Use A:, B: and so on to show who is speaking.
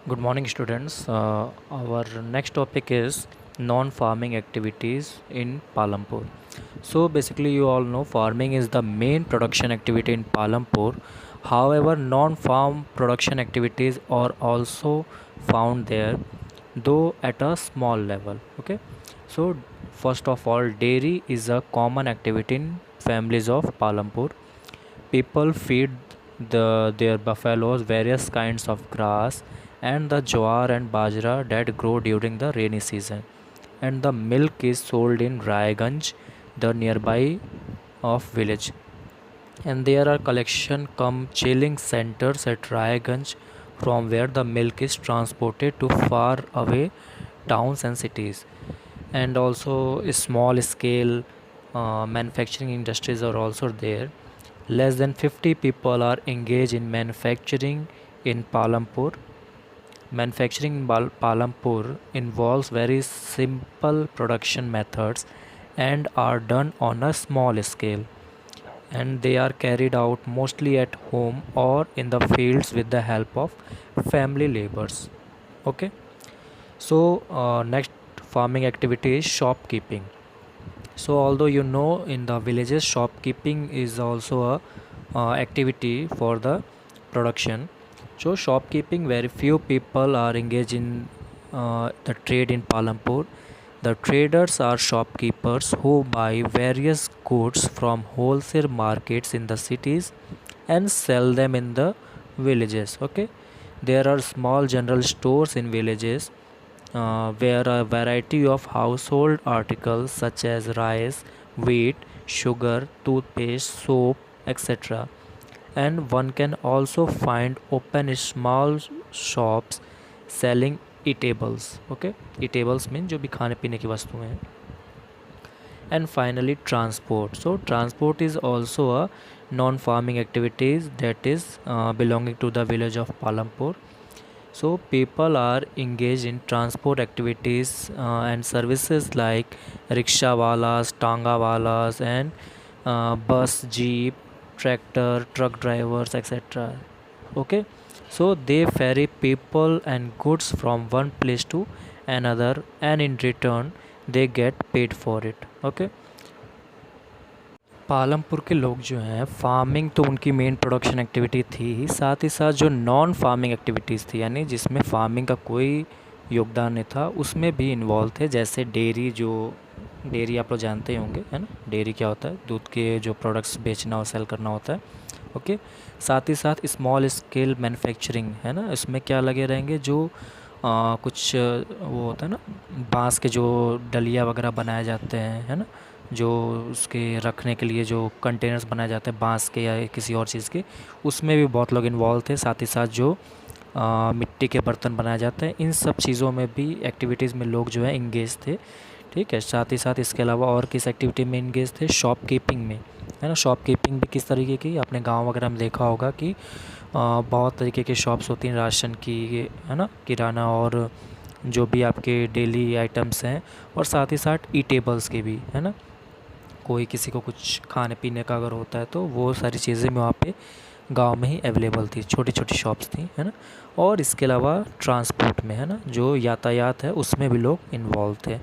A: Good morning, students. Our next topic is non-farming activities in Palampur. So, basically, you all know farming is the main production activity in Palampur. However, non-farm production activities are also found there, though at a small level. Okay. So, first of all, dairy is a common activity in families of Palampur. People feed their buffaloes various kinds of grass and the jowar and bajra that grow during the rainy season. And the milk is sold in Raiganj, the nearby of village. And there are collection cum chilling centers at Raiganj from where the milk is transported to far away towns and cities. And also small scale manufacturing industries are also there. Less than 50 people are engaged in manufacturing in Palampur. Manufacturing in Palampur involves very simple production methods and are done on a small scale, and they are carried out mostly at home or in the fields with the help of family laborers. Okay, so next farming activity is shopkeeping. So although in the villages shopkeeping is also a activity for the production. So shopkeeping, very few people are engaged in the trade in Palampur. The traders are shopkeepers who buy various goods from wholesale markets in the cities and sell them in the villages. Okay, there are small general stores in villages where a variety of household articles such as rice, wheat, sugar, toothpaste, soap, etc. And one can also find open small shops selling eatables. Okay, eatables mean जो भी खाने पीने की वस्तुएं हैं. And finally, transport. So transport is also a non-farming activities that is belonging to the village of Palampur. So people are engaged in transport activities and services like rickshaw walas, tanga walas, and bus, jeep, tractor, truck drivers, etc. Okay, so they ferry people and goods from one place to another, and in return they get paid for it. Okay, Palampur के लोग जो हैं farming तो उनकी main production activity थी ही, साथ ही साथ जो नॉन फार्मिंग एक्टिविटीज़ थी यानी जिसमें फार्मिंग का कोई योगदान नहीं था उसमें भी इन्वॉल्व थे. जैसे डेयरी, जो डेयरी आप लोग जानते ही होंगे, है ना. डेयरी क्या होता है? दूध के जो प्रोडक्ट्स बेचना और सेल करना होता है. ओके, साथ ही साथ स्मॉल स्केल मैन्युफैक्चरिंग, है ना. इसमें क्या लगे रहेंगे, जो कुछ वो होता है ना, बांस के जो डलिया वगैरह बनाए जाते हैं, है ना, जो उसके रखने के लिए जो कंटेनर्स बनाए जाते हैं बांस के या किसी और चीज़ के, उसमें भी बहुत लोग इन्वॉल्व थे. साथ ही साथ जो मिट्टी के बर्तन बनाए जाते हैं, इन सब चीज़ों में भी एक्टिविटीज़ में लोग जो है इंगेज थे. ठीक है, साथ ही साथ इसके अलावा और किस एक्टिविटी में इंगेज थे? शॉपकीपिंग में, है ना. शॉपकीपिंग भी किस तरीके की, अपने गांव वगैरह में देखा होगा कि बहुत तरीके की शॉप्स होती हैं राशन की, है ना, किराना और जो भी आपके डेली आइटम्स हैं, और साथ ही साथ ईटेबल्स के भी, है ना. कोई किसी को कुछ खाने पीने का अगर होता है तो वो सारी चीज़ें भी वहाँ पे गांव में ही अवेलेबल थी, छोटी छोटी शॉप्स थी, है ना. और इसके अलावा ट्रांसपोर्ट में, है ना, जो यातायात है उसमें भी लोग इन्वॉल्व थे.